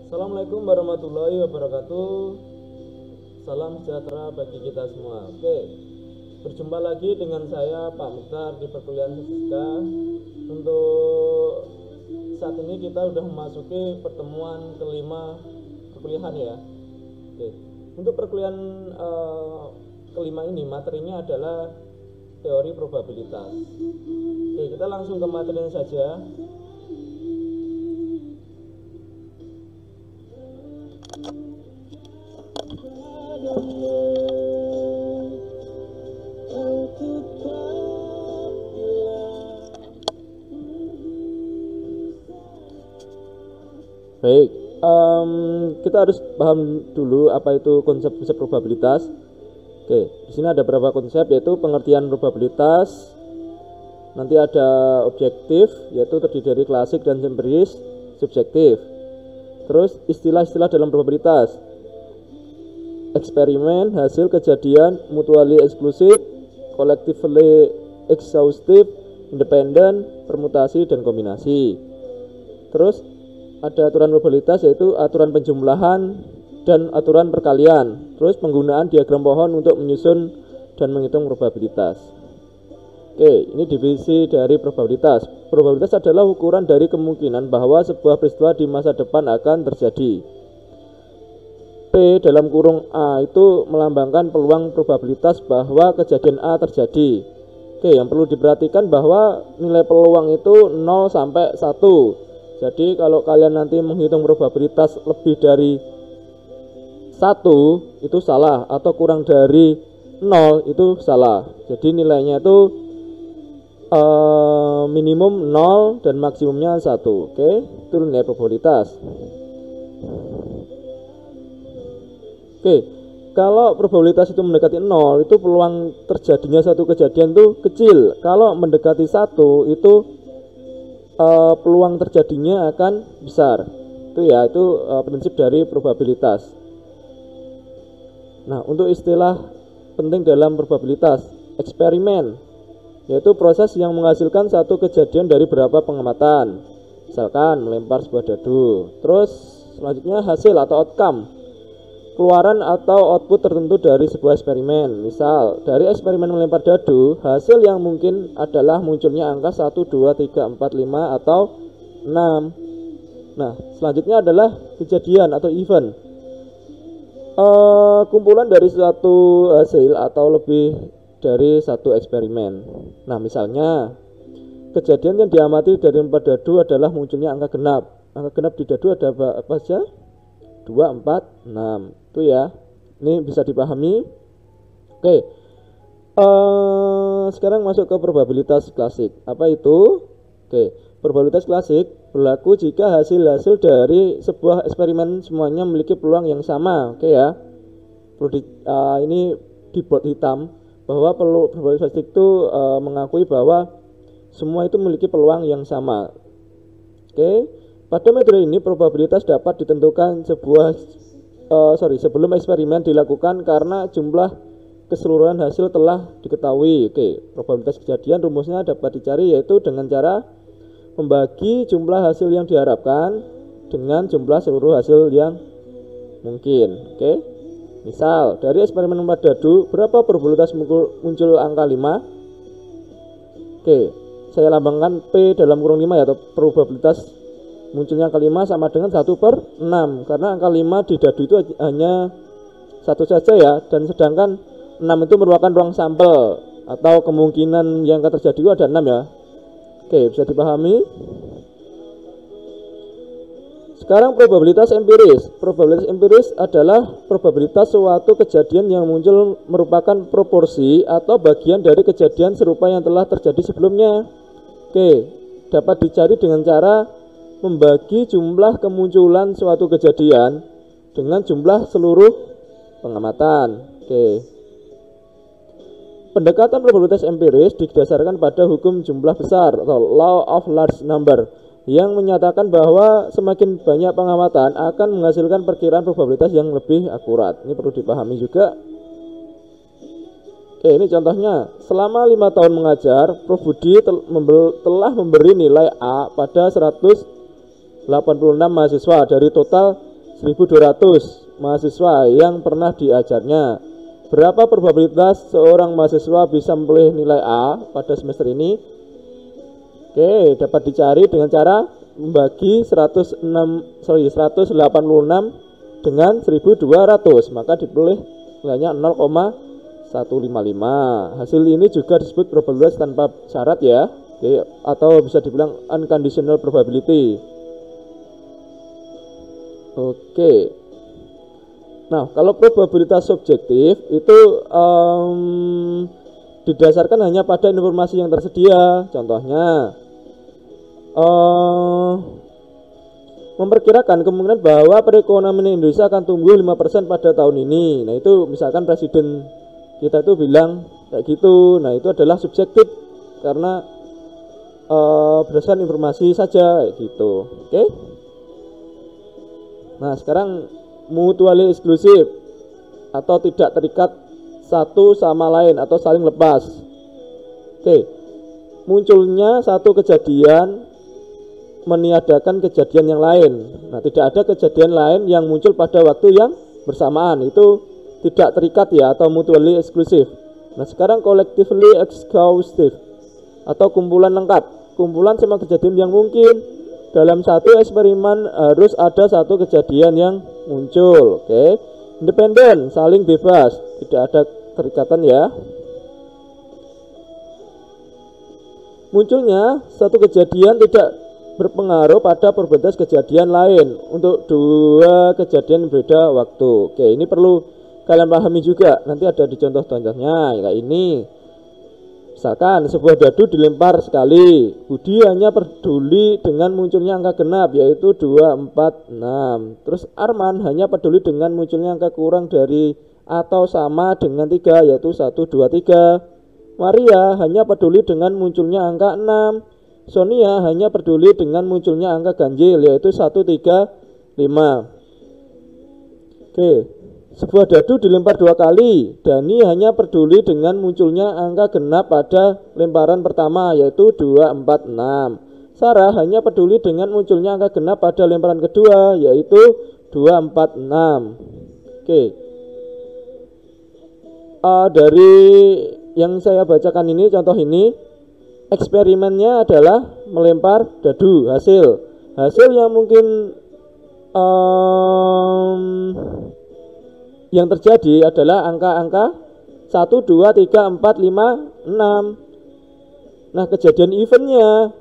Assalamualaikum warahmatullahi wabarakatuh. Salam sejahtera bagi kita semua. Oke, berjumpa lagi dengan saya Pak Mukhtar di perkuliahan fisika. Untuk saat ini kita sudah memasuki pertemuan kelima perkuliahan ya. Oke, untuk perkuliahan kelima ini materinya adalah teori probabilitas. Oke, kita langsung ke materinya saja. Baik, kita harus paham dulu apa itu konsep-konsep probabilitas. Oke, di sini ada beberapa konsep, yaitu pengertian probabilitas. Nanti ada objektif, yaitu terdiri dari klasik dan empiris, subjektif. Terus istilah-istilah dalam probabilitas: eksperimen, hasil kejadian, mutually exclusive, collectively exhaustive, independent, permutasi, dan kombinasi. Terus ada aturan probabilitas, yaitu aturan penjumlahan dan aturan perkalian. Terus penggunaan diagram pohon untuk menyusun dan menghitung probabilitas. Oke, ini definisi dari probabilitas. Probabilitas adalah ukuran dari kemungkinan bahwa sebuah peristiwa di masa depan akan terjadi. P dalam kurung A itu melambangkan peluang probabilitas bahwa kejadian A terjadi. Oke, yang perlu diperhatikan bahwa nilai peluang itu 0 sampai 1. Jadi kalau kalian nanti menghitung probabilitas lebih dari 1 itu salah, atau kurang dari 0 itu salah. Jadi nilainya itu minimum 0 dan maksimumnya 1. Oke, itu nilai probabilitas. Oke, kalau probabilitas itu mendekati 0, itu peluang terjadinya satu kejadian itu kecil. Kalau mendekati 1 itu peluang terjadinya akan besar. Itu ya, itu prinsip dari probabilitas. Nah, untuk istilah penting dalam probabilitas: eksperimen, yaitu proses yang menghasilkan satu kejadian dari beberapa pengamatan, misalkan melempar sebuah dadu. Terus selanjutnya hasil atau outcome, keluaran atau output tertentu dari sebuah eksperimen. Misal, dari eksperimen melempar dadu, hasil yang mungkin adalah munculnya angka 1, 2, 3, 4, 5, atau 6. Nah, selanjutnya adalah kejadian atau event. Kumpulan dari suatu hasil atau lebih dari satu eksperimen. Nah, misalnya, kejadian yang diamati dari melempar dadu adalah munculnya angka genap. Angka genap di dadu ada apa saja? 2, 4, 6. Itu ya, ini bisa dipahami. Oke, sekarang masuk ke probabilitas klasik. Apa itu? Oke, probabilitas klasik berlaku jika hasil-hasil dari sebuah eksperimen semuanya memiliki peluang yang sama. Oke ya, ini di board hitam bahwa probabilitas klasik itu mengakui bahwa semua itu memiliki peluang yang sama. Oke, pada metode ini probabilitas dapat ditentukan sebelum eksperimen dilakukan karena jumlah keseluruhan hasil telah diketahui. Oke, probabilitas kejadian rumusnya dapat dicari, yaitu dengan cara membagi jumlah hasil yang diharapkan dengan jumlah seluruh hasil yang mungkin. Oke, misal dari eksperimen melempar dadu, berapa probabilitas muncul angka 5? Oke, saya lambangkan P dalam kurung 5 ya, atau probabilitas munculnya angka 5 sama dengan 1/6, karena angka 5 di dadu itu hanya satu saja ya, dan sedangkan 6 itu merupakan ruang sampel atau kemungkinan yang akan terjadi itu ada 6 ya. Oke, bisa dipahami. Sekarang probabilitas empiris. Probabilitas empiris adalah probabilitas suatu kejadian yang muncul merupakan proporsi atau bagian dari kejadian serupa yang telah terjadi sebelumnya. Oke, dapat dicari dengan cara membagi jumlah kemunculan suatu kejadian dengan jumlah seluruh pengamatan. Oke. Pendekatan probabilitas empiris didasarkan pada hukum jumlah besar atau law of large number, yang menyatakan bahwa semakin banyak pengamatan akan menghasilkan perkiraan probabilitas yang lebih akurat. Ini perlu dipahami juga. Oke, ini contohnya. Selama 5 tahun mengajar, Prof Budi telah memberi nilai A pada 186 mahasiswa dari total 1.200 mahasiswa yang pernah diajarnya. Berapa probabilitas seorang mahasiswa bisa memperoleh nilai A pada semester ini? Oke, dapat dicari dengan cara membagi 186 dengan 1.200, maka diperoleh nilainya 0,155. Hasil ini juga disebut probabilitas tanpa syarat ya. Oke, atau bisa dibilang unconditional probability. Oke. Nah, kalau probabilitas subjektif itu didasarkan hanya pada informasi yang tersedia. Contohnya, memperkirakan kemungkinan bahwa perekonomian Indonesia akan tumbuh 5% pada tahun ini. Nah, itu misalkan presiden kita tuh bilang kayak gitu. Nah, itu adalah subjektif karena berdasarkan informasi saja kayak gitu. Oke. Nah, sekarang mutually eksklusif atau tidak terikat satu sama lain atau saling lepas. Oke. Munculnya satu kejadian meniadakan kejadian yang lain. Nah, tidak ada kejadian lain yang muncul pada waktu yang bersamaan. Itu tidak terikat ya, atau mutually eksklusif. Nah, sekarang collectively exhaustive atau kumpulan lengkap. Kumpulan semua kejadian yang mungkin. Dalam satu eksperimen harus ada satu kejadian yang muncul. Oke. Independen, saling bebas, tidak ada terikatan ya. Munculnya satu kejadian tidak berpengaruh pada probabilitas kejadian lain untuk dua kejadian berbeda waktu. Oke, ini perlu kalian pahami juga. Nanti ada di contoh-contohnya kayak ini. Misalkan sebuah dadu dilempar sekali, Budi hanya peduli dengan munculnya angka genap yaitu 2, 4, 6. Terus Arman hanya peduli dengan munculnya angka kurang dari atau sama dengan 3 yaitu 1, 2, 3. Maria hanya peduli dengan munculnya angka 6. Sonia hanya peduli dengan munculnya angka ganjil yaitu 1, 3, 5. Oke. Sebuah dadu dilempar 2 kali. Dani hanya peduli dengan munculnya angka genap pada lemparan pertama yaitu 2, 4, 6. Sarah hanya peduli dengan munculnya angka genap pada lemparan kedua yaitu 2, 4, 6. Oke. Dari yang saya bacakan ini, contoh ini, eksperimennya adalah melempar dadu. Hasil yang mungkin yang terjadi adalah angka-angka 1, 2, 3, 4, 5, 6. Nah, kejadian eventnya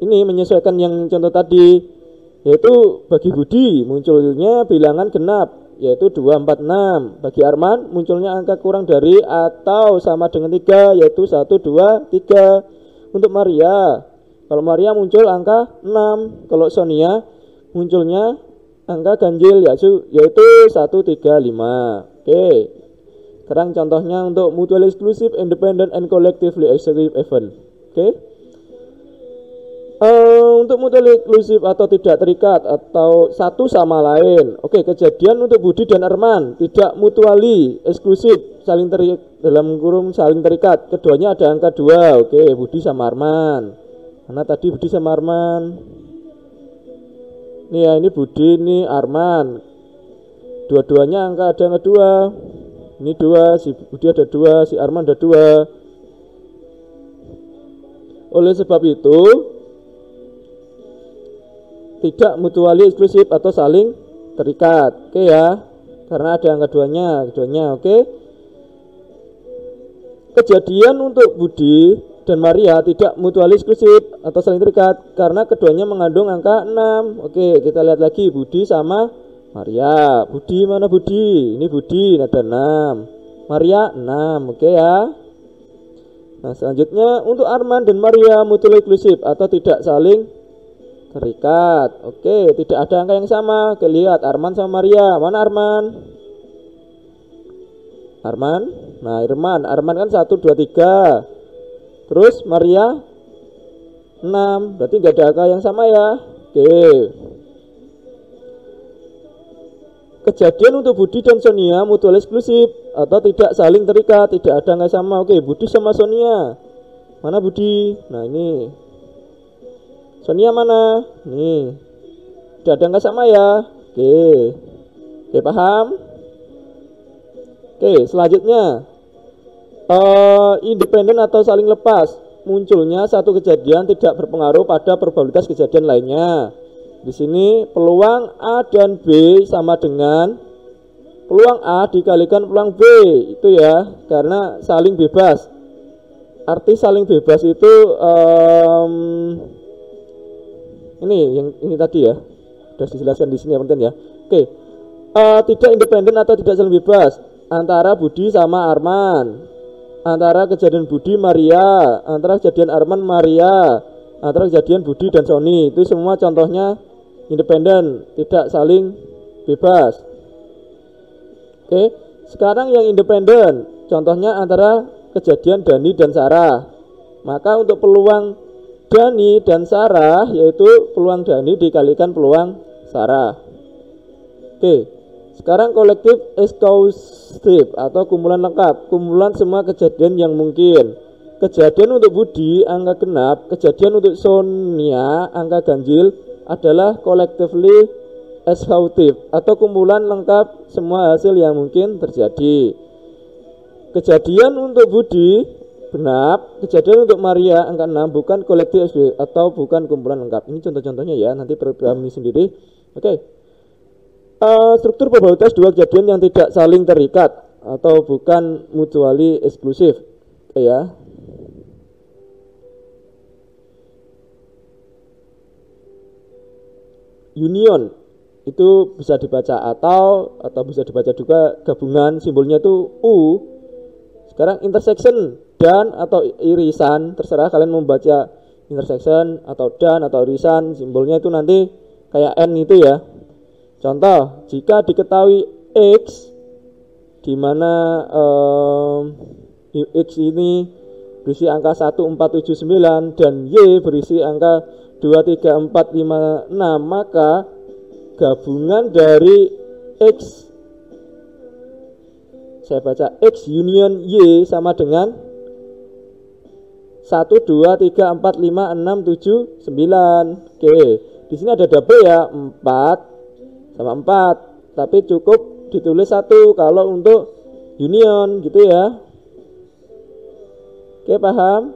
ini menyesuaikan yang contoh tadi, yaitu bagi Budi munculnya bilangan genap yaitu 2, 4, 6. Bagi Arman munculnya angka kurang dari atau sama dengan 3 yaitu 1, 2, 3. Untuk Maria, kalau Maria muncul angka 6. Kalau Sonia munculnya angka ganjil yaitu 1, 3, 5. Oke. Sekarang contohnya untuk mutually exclusive, independent, and collectively exclusive event. Oke. Untuk mutually exclusive atau tidak terikat atau satu sama lain. Oke, kejadian untuk Budi dan Arman tidak mutually eksklusif, saling terikat dalam kurung saling terikat. Keduanya ada angka 2. Oke, Budi sama Arman. Mana tadi Budi sama Arman? Nih ya, ini Budi, ini Arman. Dua-duanya angka ada angka 2. Ini 2, si Budi ada 2, si Arman ada 2. Oleh sebab itu tidak mutually eksklusif atau saling terikat. Oke ya. Karena ada angka keduanya, oke. Kejadian untuk Budi dan Maria tidak mutually eksklusif atau saling terikat karena keduanya mengandung angka 6. Oke, kita lihat lagi Budi sama Maria. Budi mana Budi? Ini Budi, ada 6. Maria 6, oke ya. Nah, selanjutnya untuk Arman dan Maria mutually eksklusif atau tidak saling terikat. Oke, tidak ada angka yang sama. Oke, lihat Arman sama Maria. Mana Arman? Nah, Arman kan 1, 2, 3. Terus Maria 6. Berarti nggak ada angka yang sama ya. Oke. Kejadian untuk Budi dan Sonia mutual eksklusif atau tidak saling terikat, tidak ada angka sama. Oke, Budi sama Sonia. Mana Budi? Nah, ini. Sonia mana? Nih. Tidak ada angka sama ya. Oke. Oke, paham? Oke, selanjutnya independen atau saling lepas. Munculnya satu kejadian tidak berpengaruh pada probabilitas kejadian lainnya. Di sini peluang A dan B sama dengan peluang A dikalikan peluang B, itu ya, karena saling bebas. Arti saling bebas itu ini tadi ya, sudah dijelaskan di sini ya, penting ya. Oke, tidak independen atau tidak saling bebas antara Budi sama Arman, antara kejadian Budi Maria, antara kejadian Arman Maria, antara kejadian Budi dan Sony. Itu semua contohnya independen, tidak saling bebas. Oke, sekarang yang independen contohnya antara kejadian Dani dan Sarah. Maka untuk peluang Dani dan Sarah, yaitu peluang Dani dikalikan peluang Sarah. Oke, sekarang kolektif exhaustive atau kumpulan lengkap, kumpulan semua kejadian yang mungkin. Kejadian untuk Budi angka genap, kejadian untuk Sonia angka ganjil adalah collectively exhaustive atau kumpulan lengkap semua hasil yang mungkin terjadi. Kejadian untuk Budi genap, kejadian untuk Maria angka 6 bukan kolektif atau bukan kumpulan lengkap. Ini contoh-contohnya ya, nanti program ini sendiri. Oke. Struktur probabilitas dua kejadian yang tidak saling terikat atau bukan mutually eksklusif. Oke ya. Union itu bisa dibaca atau bisa dibaca juga gabungan, simbolnya itu U. Sekarang intersection dan atau irisan, terserah kalian membaca intersection atau dan atau irisan, simbolnya itu nanti kayak N itu ya. Contoh, jika diketahui X di mana X ini berisi angka 1479 dan Y berisi angka 23456, maka gabungan dari X, saya baca X union Y sama dengan 1 2 3 4 5 6 7 9. Oke, di sini ada double ya, 4 sama 4, tapi cukup ditulis 1 kalau untuk union gitu ya. Oke, paham?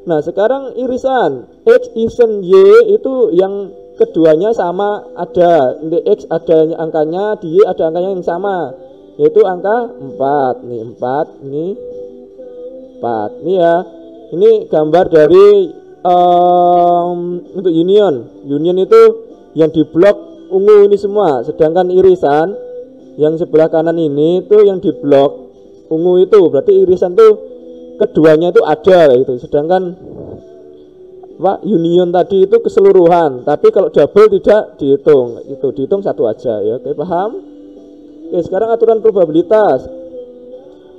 Nah, sekarang irisan X isen Y itu yang keduanya sama, ada di X ada angkanya, di Y ada angkanya yang sama, yaitu angka 4. Nih 4, ini 4. Ini ya. Ini gambar dari untuk union. Union itu yang di blok ungu ini semua, sedangkan irisan yang sebelah kanan ini itu yang di blok ungu itu, berarti irisan tuh keduanya itu ada itu. Sedangkan union tadi itu keseluruhan, tapi kalau double tidak dihitung, itu dihitung satu aja ya. Oke, paham? Oke, sekarang aturan probabilitas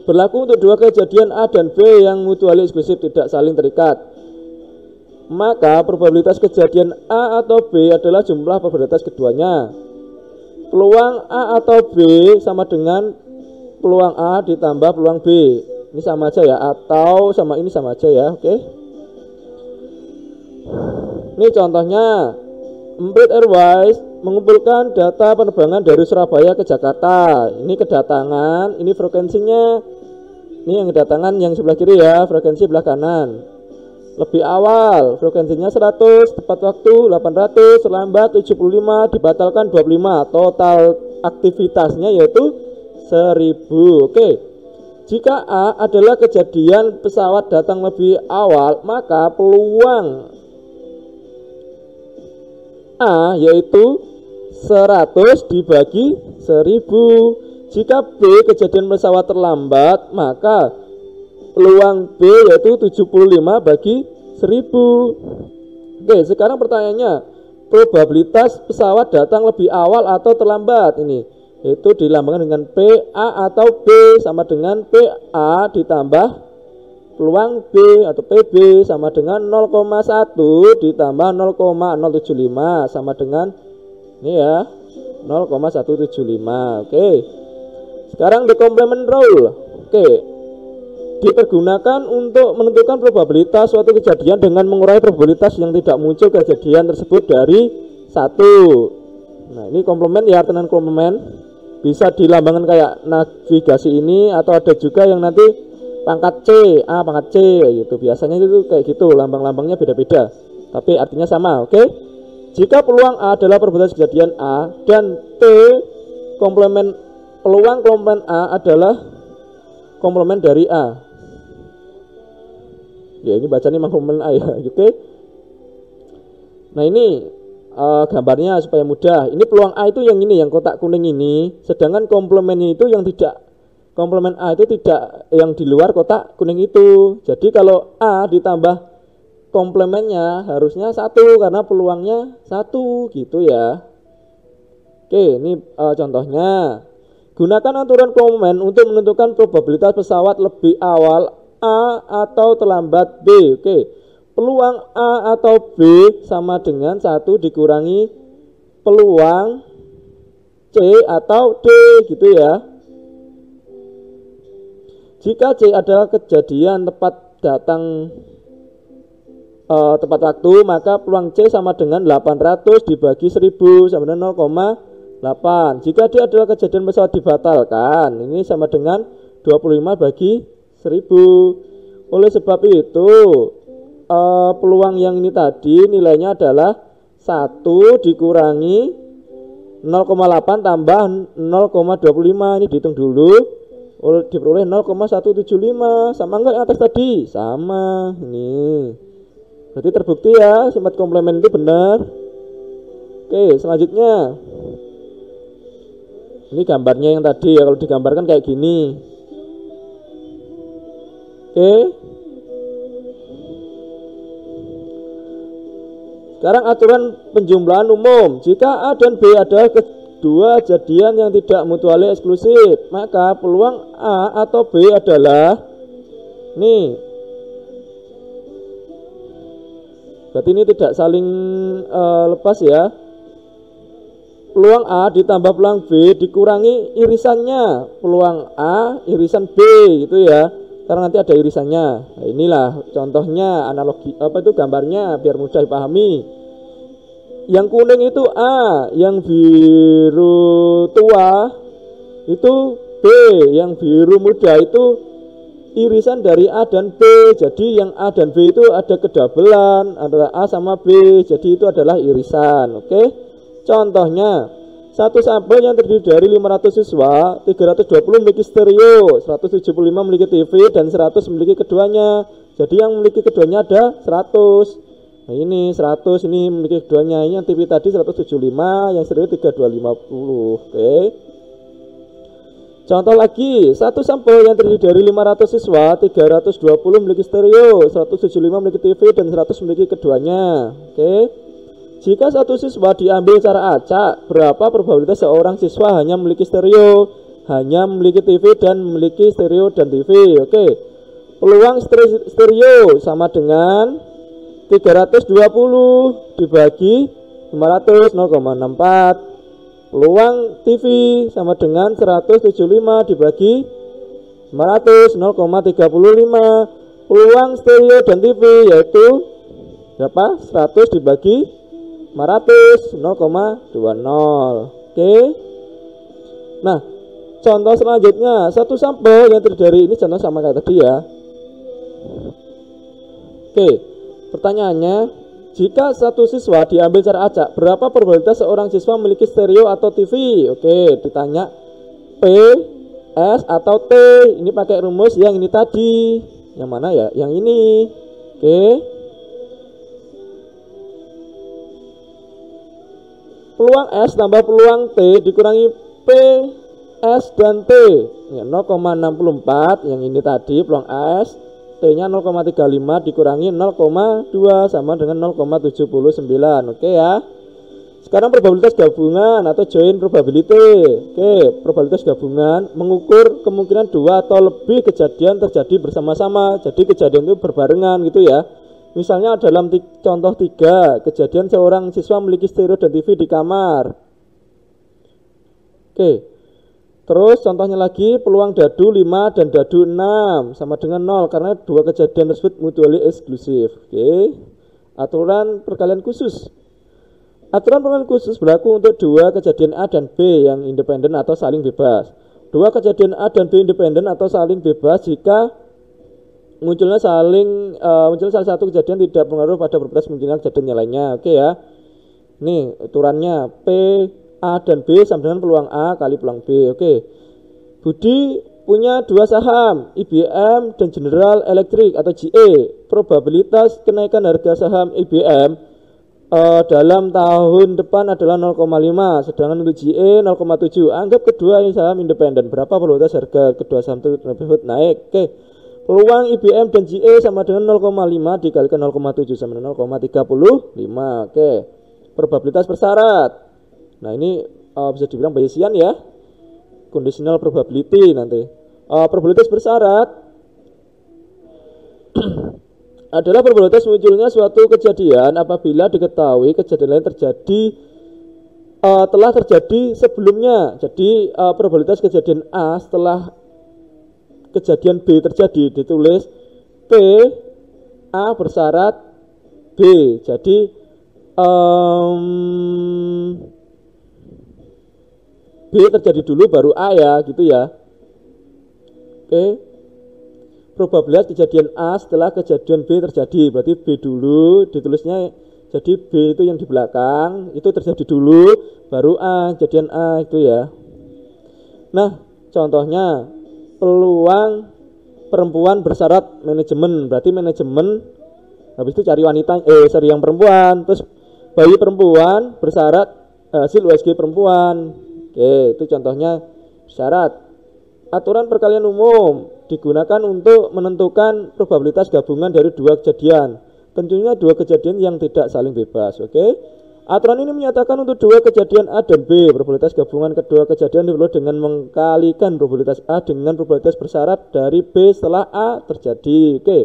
berlaku untuk dua kejadian A dan B yang mutually eksklusif tidak saling terikat. Maka probabilitas kejadian A atau B adalah jumlah probabilitas keduanya. Peluang A atau B sama dengan peluang A ditambah peluang B. Ini sama aja ya, atau sama ini sama aja ya. Oke. Ini contohnya, Emprit Airways mengumpulkan data penerbangan dari Surabaya ke Jakarta. Ini kedatangan, ini frekuensinya. Ini yang kedatangan yang sebelah kiri ya, frekuensi sebelah kanan. Lebih awal, frekuensinya 100, tepat waktu 800, terlambat 75, dibatalkan 25. Total aktivitasnya yaitu 1000. Oke. Jika A adalah kejadian pesawat datang lebih awal, maka peluang A yaitu 100 dibagi 1000. Jika B kejadian pesawat terlambat, maka peluang B yaitu 75 bagi 1000. Oke, sekarang pertanyaannya, probabilitas pesawat datang lebih awal atau terlambat ini itu dilambangkan dengan PA atau B sama dengan PA ditambah peluang B atau PB sama dengan 0,1 ditambah 0,075 sama dengan ini ya 0,175. Oke. Sekarang the complement rule. Oke. Dipergunakan untuk menentukan probabilitas suatu kejadian dengan mengurangi probabilitas yang tidak muncul kejadian tersebut dari 1. Nah, ini komplement ya, artian komplement. bisa dilambangkan kayak navigasi ini, atau ada juga yang nanti pangkat C, A pangkat C gitu. Biasanya itu kayak gitu, lambang-lambangnya beda-beda, tapi artinya sama. Oke. Jika peluang A adalah probabilitas kejadian A dan T komplemen, peluang komplemen A adalah komplemen dari A. Ya ini bacanya memang komplemen A ya. Oke. Nah ini gambarnya supaya mudah. Ini peluang A itu yang ini, yang kotak kuning ini. Sedangkan komplemennya itu yang tidak, komplemen A itu tidak yang di luar kotak kuning itu. Jadi kalau A ditambah komplemennya harusnya 1 karena peluangnya 1 gitu ya. Oke, ini contohnya. Gunakan aturan komplemen untuk menentukan probabilitas pesawat lebih awal A atau terlambat B. Oke. Peluang A atau B sama dengan 1 dikurangi peluang C atau D gitu ya. Jika C adalah kejadian tepat datang tepat waktu, maka peluang C sama dengan 800 dibagi 1000 sama dengan 0,8. Jika D adalah kejadian pesawat dibatalkan, ini sama dengan 25 bagi 1000. Oleh sebab itu peluang yang ini tadi nilainya adalah 1 dikurangi 0,8 tambah 0,25. Ini dihitung dulu, diperoleh 0,175. Sama enggak yang atas tadi? Sama. Ini berarti terbukti ya, sifat komplemen itu benar. Oke, selanjutnya ini gambarnya yang tadi ya, kalau digambarkan kayak gini. Oke. Sekarang aturan penjumlahan umum. Jika A dan B adalah kedua kejadian yang tidak mutually eksklusif, maka peluang A atau B adalah nih. Berarti ini tidak saling lepas ya. Peluang A ditambah peluang B dikurangi irisannya, peluang A irisan B gitu ya. Karena nanti ada irisannya. Nah, inilah contohnya, analogi apa itu gambarnya biar mudah dipahami. Yang kuning itu A, yang biru tua itu B, yang biru muda itu irisan dari A dan B. Jadi yang A dan B itu ada kedabelan antara A sama B. Jadi itu adalah irisan. Oke. Contohnya, satu sampel yang terdiri dari 500 siswa, 320 memiliki stereo, 175 memiliki TV, dan 100 memiliki keduanya. Jadi yang memiliki keduanya ada 100. Nah ini 100, ini memiliki keduanya. Ini yang TV tadi 175, yang stereo 3250. Oke. Contoh lagi, satu sampel yang terdiri dari 500 siswa, 320 memiliki stereo, 175 memiliki TV, dan 100 memiliki keduanya. Oke. Jika satu siswa diambil secara acak, berapa probabilitas seorang siswa hanya memiliki stereo, hanya memiliki TV dan memiliki stereo dan TV? Oke. Peluang stereo sama dengan 320 dibagi 500, 0,64. Peluang TV sama dengan 175 dibagi 500, 0,35. Peluang stereo dan TV yaitu berapa? 100 dibagi 500, 0,20. Oke. Nah, contoh selanjutnya, satu sampel yang terdiri dari ini contoh sama kayak tadi ya. Oke. Pertanyaannya, jika satu siswa diambil secara acak, berapa probabilitas seorang siswa memiliki stereo atau TV? Oke, ditanya P, S atau T. Ini pakai rumus yang ini tadi. Yang mana ya? Yang ini. Oke. Peluang S tambah peluang T dikurangi P, S dan T ya, 0,64. Yang ini tadi peluang S, T nya 0,35 dikurangi 0,2 sama dengan 0,79. Oke ya. Sekarang probabilitas gabungan atau joint probability. Oke, probabilitas gabungan mengukur kemungkinan 2 atau lebih kejadian terjadi bersama-sama. Jadi kejadian itu berbarengan gitu ya. Misalnya dalam contoh 3, kejadian seorang siswa memiliki stereo dan TV di kamar. Oke. Terus contohnya lagi, peluang dadu 5 dan dadu 6 sama dengan 0 karena dua kejadian tersebut mutually eksklusif. Oke. Aturan perkalian khusus. Aturan permainan khusus berlaku untuk dua kejadian A dan B yang independen atau saling bebas. Dua kejadian A dan B independen atau saling bebas jika munculnya salah satu kejadian tidak pengaruh pada properties munculnya kejadian yang lainnya. Oke ya. Nih aturannya P, A dan B sama dengan peluang A kali peluang B. Oke. Budi punya dua saham, IBM dan General Electric atau GE. Probabilitas kenaikan harga saham IBM dalam tahun depan adalah 0,5, sedangkan untuk GE 0,7. Anggap kedua saham independen. Berapa probabilitas harga kedua saham tersebut naik? Oke. Peluang IBM dan GE sama dengan 0,5 dikalikan 0,7 sama dengan 0,35. Oke. Probabilitas bersyarat. Nah, ini bisa dibilang Bayesian ya. Conditional probability nanti. Probabilitas bersyarat adalah probabilitas munculnya suatu kejadian apabila diketahui kejadian lain telah terjadi sebelumnya. Jadi probabilitas kejadian A setelah kejadian B terjadi ditulis P A bersyarat B. Jadi B terjadi dulu baru A ya, gitu ya. Oke. Probabilitas kejadian A setelah kejadian B terjadi, berarti B dulu ditulisnya, jadi B itu yang di belakang itu terjadi dulu baru A, kejadian A itu ya. Nah, contohnya peluang perempuan bersyarat manajemen, berarti manajemen habis itu cari wanita cari yang perempuan, terus bayi perempuan bersyarat hasil USG perempuan. Oke, itu contohnya syarat. Aturan perkalian umum digunakan untuk menentukan probabilitas gabungan dari dua kejadian. Tentunya dua kejadian yang tidak saling bebas. Oke. Aturan ini menyatakan untuk dua kejadian A dan B, probabilitas gabungan kedua kejadian diperoleh dengan mengkalikan probabilitas A dengan probabilitas bersyarat dari B setelah A terjadi. Oke.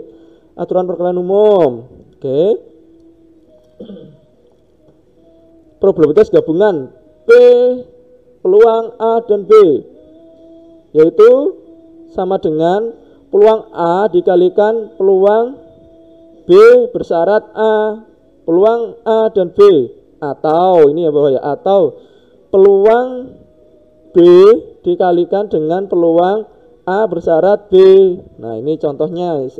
Aturan perkalian umum. Oke. Probabilitas gabungan P peluang A dan B yaitu sama dengan peluang A dikalikan peluang B bersyarat A, peluang A dan B, atau ini ya bawah ya, atau peluang B dikalikan dengan peluang A bersyarat B. Nah, ini contohnya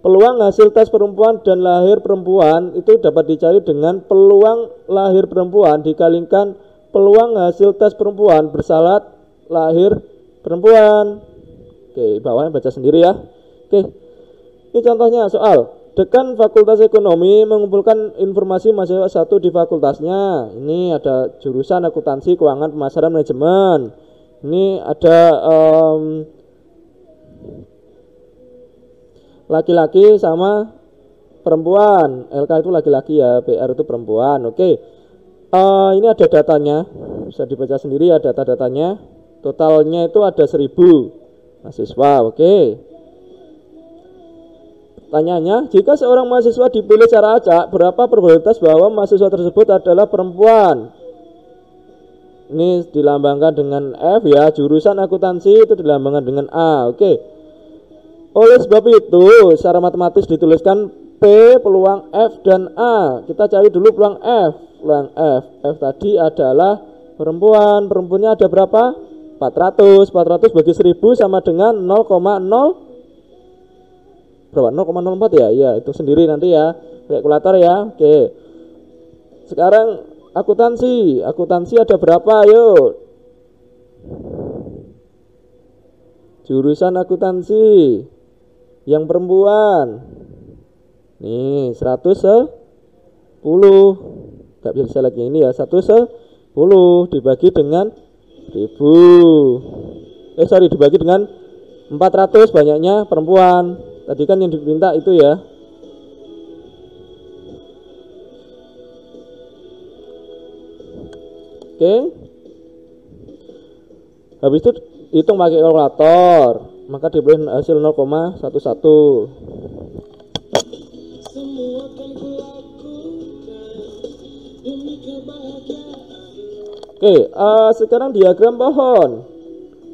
peluang hasil tes perempuan dan lahir perempuan itu dapat dicari dengan peluang lahir perempuan dikalikan peluang hasil tes perempuan bersyarat lahir perempuan. Oke, bawahnya baca sendiri ya. Oke. Ini contohnya soal. Dekan Fakultas Ekonomi mengumpulkan informasi mahasiswa satu di fakultasnya. Ini ada jurusan akuntansi, keuangan, pemasaran, manajemen. Ini ada laki-laki sama perempuan. LK itu laki-laki ya, PR itu perempuan. Oke. Ini ada datanya. Bisa dibaca sendiri ya data-datanya. Totalnya itu ada 1000 mahasiswa. Oke. Pertanyaannya, jika seorang mahasiswa dipilih secara acak, berapa probabilitas bahwa mahasiswa tersebut adalah perempuan? Ini dilambangkan dengan F ya, jurusan akuntansi itu dilambangkan dengan A. Oke. Oleh sebab itu, secara matematis dituliskan P peluang F dan A. Kita cari dulu peluang F. Peluang F. F tadi adalah perempuan. Perempuannya ada berapa? 400 bagi 1000 sama dengan 0,0 berapa? 0,04 ya? Ya, itu sendiri nanti ya. Kalkulator ya. Oke. Sekarang akuntansi. Akuntansi ada berapa? Ayo. Jurusan akuntansi yang perempuan. Nih, 110. Enggak bisa select yang ini ya. 110 dibagi dengan 1000. Dibagi dengan 400, banyaknya perempuan. Tadi kan yang diminta itu ya. Oke. Habis itu hitung pakai kalkulator, maka diberi hasil 0,11. Oke, sekarang diagram pohon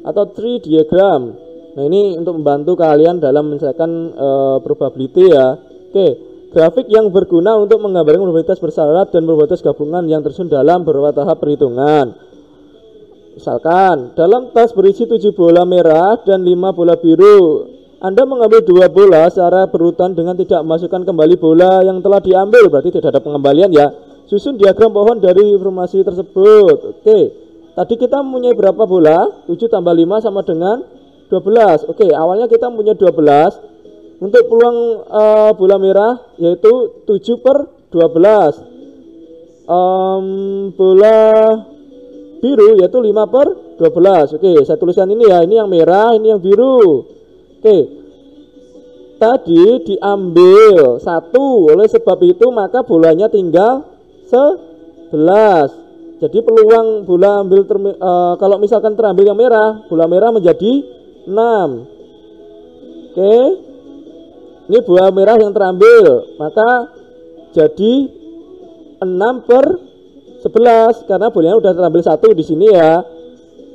atau tree diagram. Nah, ini untuk membantu kalian dalam menyelesaikan probability ya. Oke, Grafik yang berguna untuk menggambarkan probabilitas bersyarat dan probabilitas gabungan yang tersusun dalam beberapa tahap perhitungan. Misalkan dalam tas berisi 7 bola merah dan 5 bola biru. Anda mengambil 2 bola secara berurutan dengan tidak memasukkan kembali bola yang telah diambil, berarti tidak ada pengembalian ya. Susun diagram pohon dari informasi tersebut. Oke, tadi kita mempunyai berapa bola? 7 tambah 5 sama dengan 12. Oke, awalnya kita mempunyai 12. Untuk peluang bola merah yaitu 7 per 12. Bola biru yaitu 5 per 12. Oke, saya tuliskan ini ya. Ini yang merah, ini yang biru. Oke, tadi diambil 1. Oleh sebab itu maka bolanya tinggal 11. Jadi peluang bola ambil kalau misalkan terambil yang merah, bola merah menjadi 6. Oke, ini bola merah yang terambil, maka jadi 6 per 11 karena bolanya udah terambil 1 di sini ya.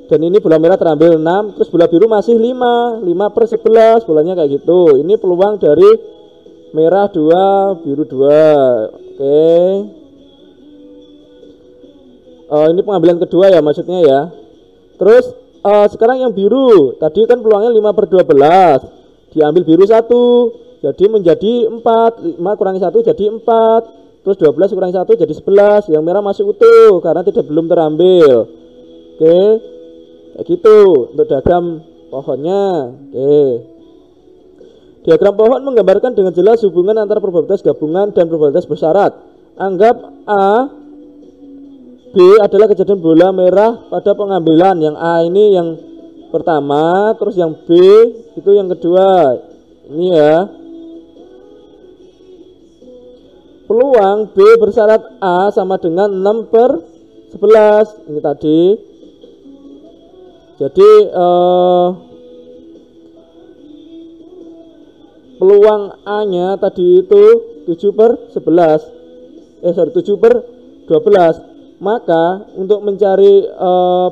Dan ini bola merah terambil 6, terus bola biru masih 5 per 11, bolanya kayak gitu. Ini peluang dari merah 2, biru 2. Oke. Ini pengambilan kedua ya maksudnya ya. Terus sekarang yang biru, tadi kan peluangnya 5 per 12, diambil biru 1, jadi menjadi 4, 5 kurangi 1 jadi 4. Terus 12 kurangi 1 jadi 11. Yang merah masih utuh karena belum terambil. Oke, kayak gitu untuk diagram pohonnya. Oke, diagram pohon menggambarkan dengan jelas hubungan antara probabilitas gabungan dan probabilitas bersyarat. Anggap A, B adalah kejadian bola merah pada pengambilan. Yang A ini yang pertama, terus yang B itu yang kedua. Ini ya. Peluang B bersyarat A sama dengan 6 per 11. Ini tadi. Jadi peluang A nya tadi itu 7 per 11. 7 per 12. Maka untuk mencari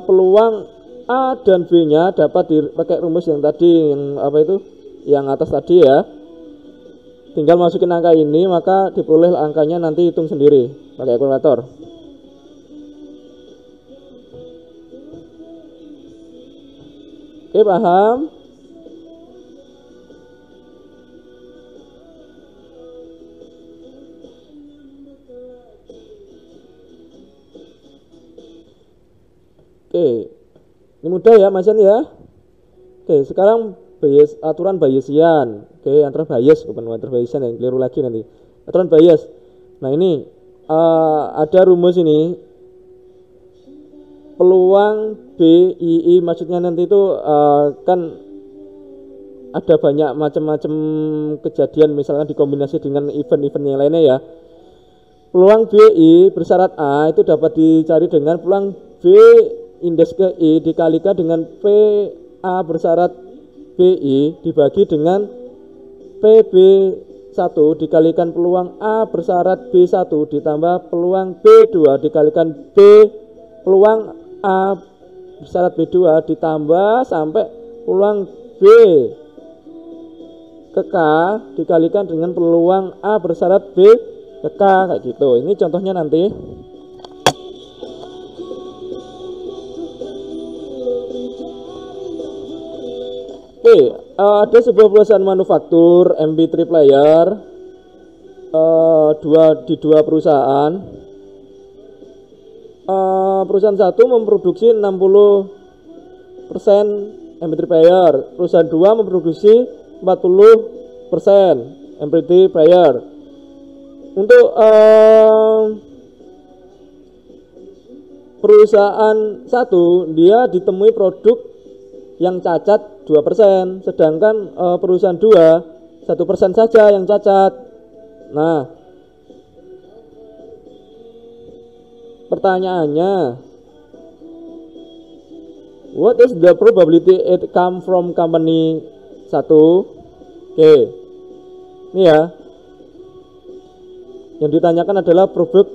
peluang A dan B nya dapat dipakai rumus yang tadi, yang apa itu? Yang atas tadi ya. Tinggal masukin angka ini, maka diperoleh angkanya, nanti hitung sendiri pakai kalkulator. Oke, paham? Oke, ini mudah ya Mas Yan ya. Oke, sekarang aturan Bayesian. Oke, antara Bayes bukan antara Bayesian, yang keliru lagi nanti. Aturan Bayes. Nah ini ada rumus ini. Peluang BII maksudnya nanti itu kan ada banyak macam-macam kejadian, misalkan dikombinasi dengan event-event yang lainnya ya. Peluang BI bersyarat A itu dapat dicari dengan peluang B indeks ke I dikalikan dengan PA bersyarat BI dibagi dengan PB1 dikalikan peluang A bersyarat B1 ditambah peluang B2 dikalikan peluang A bersyarat B2 ditambah sampai peluang B ke K dikalikan dengan peluang A bersyarat B ke K, kayak gitu. Ini contohnya nanti. Oke, ada sebuah perusahaan manufaktur MP3 player di dua perusahaan. Perusahaan satu memproduksi 60% MP3 player, perusahaan 2 memproduksi 40% MP3 player. Untuk perusahaan satu, dia ditemui produk yang cacat 2%, sedangkan perusahaan 2 1% saja yang cacat. Nah, pertanyaannya, what is the probability it come from company 1? Oke, ini ya. Yang ditanyakan adalah produk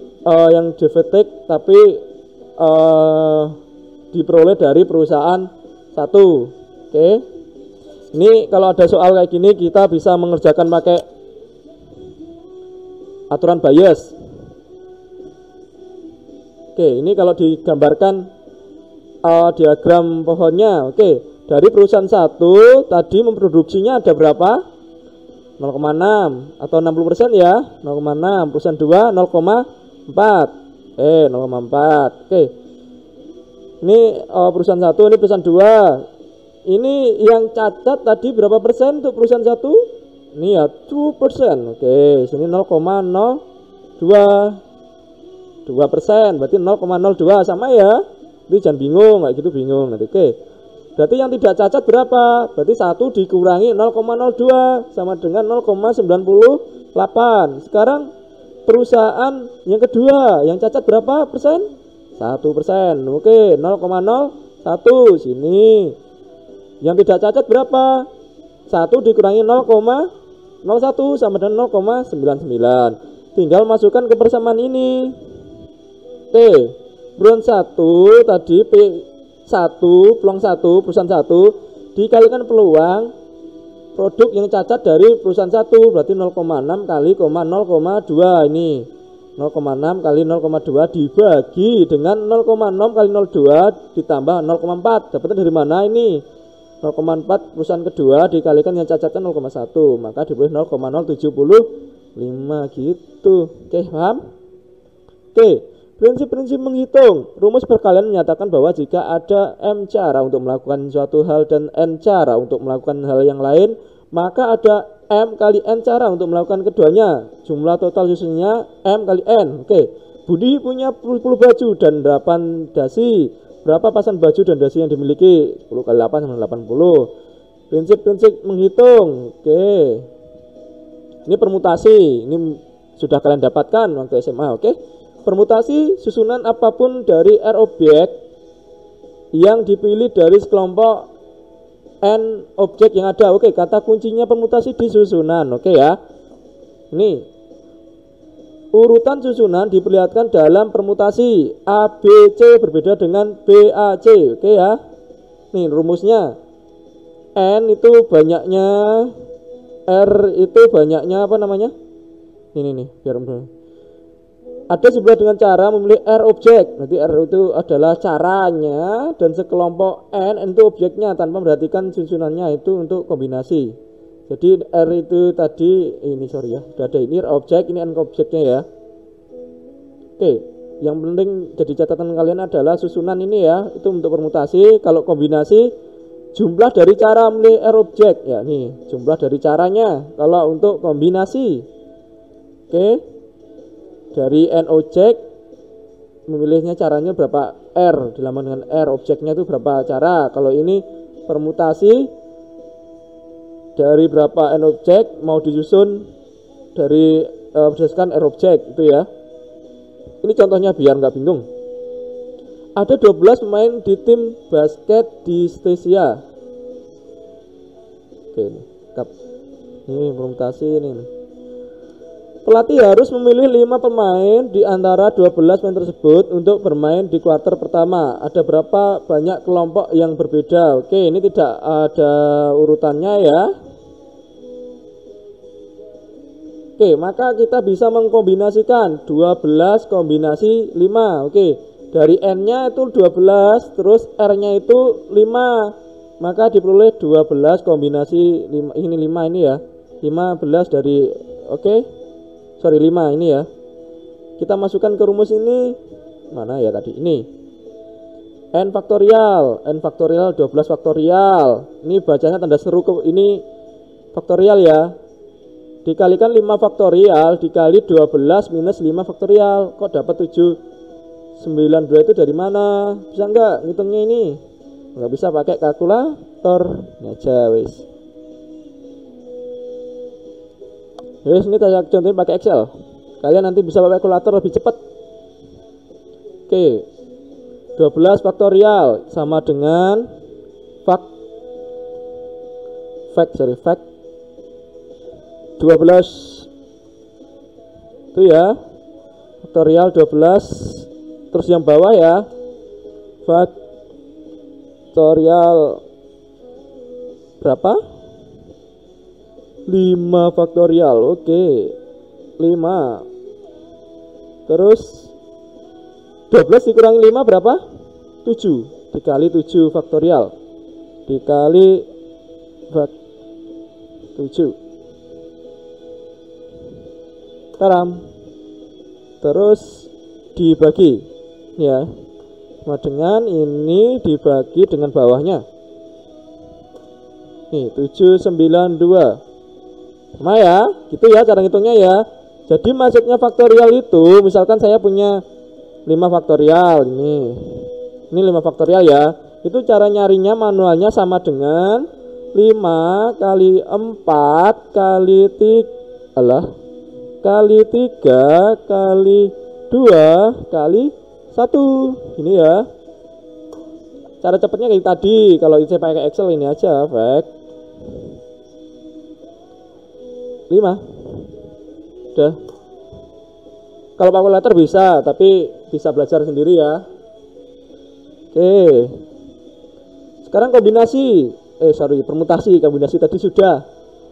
yang defective tapi diperoleh dari perusahaan 1. Oke. Ini kalau ada soal kayak gini kita bisa mengerjakan pakai aturan bias. Oke, ini kalau digambarkan diagram pohonnya. Oke, dari perusahaan satu tadi memproduksinya ada berapa? 0,6 atau 60% ya, 0,6. Perusahaan 2 0,4. 0,4. Oke. Ini perusahaan satu, ini perusahaan 2. Ini yang cacat tadi berapa persen untuk perusahaan satu? Ini ya 2%. Oke, sini 0,02. 2%, berarti 0,02 sama ya. Jadi jangan bingung, kayak gitu bingung nanti. Oke. Berarti yang tidak cacat berapa? Berarti 1 dikurangi 0,02 sama dengan 0,98. Sekarang perusahaan yang kedua yang cacat berapa persen? 1%. Oke, 0,01 sini. Yang tidak cacat berapa? 1 dikurangi 0,01 sama dengan 0,99. Tinggal masukkan ke persamaan ini. Oke, perusahaan 1 tadi P1, peluang 1, perusahaan 1 dikalikan peluang produk yang cacat dari perusahaan 1, berarti 0,6 kali 0,2 ini. 0,6 kali 0,2 dibagi dengan 0,6 kali 0,2 ditambah 0,4. Dapatnya dari mana ini? 0,4 perusahaan kedua dikalikan yang cacatnya 0,1, maka diberi 0,075 gitu. Oke, paham? Oke, prinsip-prinsip menghitung. Rumus perkalian menyatakan bahwa jika ada M cara untuk melakukan suatu hal dan N cara untuk melakukan hal yang lain, maka ada M kali N cara untuk melakukan keduanya. Jumlah total susunnya M kali N. Oke, Budi punya 10 baju dan 8 dasi. Berapa pasang baju dan dasi yang dimiliki? 10 kali 8 sama 80. Prinsip-prinsip menghitung. Oke, ini permutasi. Ini sudah kalian dapatkan waktu SMA. Oke, permutasi susunan apapun dari R objek yang dipilih dari sekelompok N objek yang ada. Oke, kata kuncinya permutasi di susunan. Oke ya. Ini urutan susunan diperlihatkan dalam permutasi. A, B, C berbeda dengan B, A, C. Oke ya. Nih rumusnya. N itu banyaknya, R itu banyaknya apa namanya? Ini nih, biar ada sebelah dengan cara memilih R objek. Nanti R itu adalah caranya dan sekelompok N itu objeknya tanpa memperhatikan susunannya itu untuk kombinasi. Jadi R itu tadi ini sorry ya, sudah ada ini R objek, ini N objeknya ya. Oke, yang penting jadi catatan kalian adalah susunan ini ya, itu untuk permutasi. Kalau kombinasi jumlah dari cara memilih R objek ya, nih jumlah dari caranya. Kalau untuk kombinasi, oke. Dari N objek memilihnya caranya berapa R, dilambang dengan R objeknya itu berapa cara. Kalau ini permutasi dari berapa N objek mau disusun dari berdasarkan R objek itu ya. Ini contohnya biar nggak bingung. Ada 12 pemain di tim basket di Stesia. Oke, ini permutasi ini. Pelatih harus memilih 5 pemain di antara 12 pemain tersebut untuk bermain di kuarter pertama. Ada berapa banyak kelompok yang berbeda? Oke, ini tidak ada urutannya ya. Oke, maka kita bisa mengkombinasikan 12 kombinasi 5. Oke, dari N-nya itu 12, terus R-nya itu 5. Maka diperoleh 12 kombinasi 5. Ini 5 ini ya. 15 dari sorry 5 ini ya. Kita masukkan ke rumus ini. Mana ya tadi? Ini N faktorial 12 faktorial. Ini bacanya tanda seru ini faktorial ya. Dikalikan 5 faktorial dikali 12 minus 5 faktorial. Kok dapat 792 itu dari mana? Bisa enggak ngitungnya ini? Enggak bisa pakai kalkulator aja wis. Wis ini saya contohin pakai Excel. Kalian nanti bisa pakai kalkulator lebih cepat. Oke. 12 faktorial sama dengan fact 12 itu ya. Faktorial 12 terus yang bawah ya. Faktorial berapa? 5 faktorial. Oke. 5 Terus 12 dikurangi 5 berapa? 7. Dikali 7 faktorial. Dikali 7. Taram. Terus dibagi ya. Sama dengan ini dibagi dengan bawahnya. Nih 792. Sama ya, gitu ya cara ngitungnya ya. Jadi maksudnya faktorial itu, misalkan saya punya 5 faktorial ini 5 faktorial ya. Itu cara nyarinya manualnya sama dengan 5 kali 4 kali 3 kali 3 kali 2 kali 1. Ini ya. Cara cepatnya kayak tadi. Kalau saya pakai Excel ini aja, fact 5. Udah. Kalau kalkulator bisa, tapi bisa belajar sendiri ya. Oke. Sekarang kombinasi, permutasi. Kombinasi tadi sudah.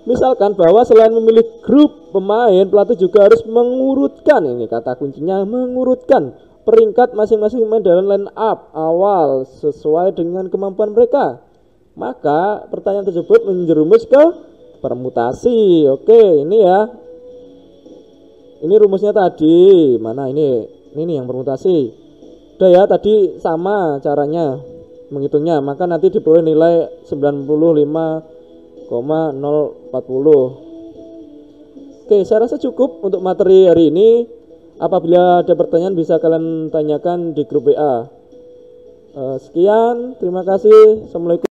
Misalkan bahwa selain memilih grup pemain, pelatih juga harus mengurutkan, ini kata kuncinya, mengurutkan peringkat masing-masing pemain dalam line up awal sesuai dengan kemampuan mereka. Maka pertanyaan tersebut menjerumus ke permutasi. Oke, ini ya. Ini rumusnya tadi. Mana ini? Ini yang permutasi. Udah ya, tadi sama caranya menghitungnya. Maka nanti diperoleh nilai 95,040. Oke, saya rasa cukup untuk materi hari ini. Apabila ada pertanyaan bisa kalian tanyakan di grup WA. Sekian, terima kasih. Assalamualaikum.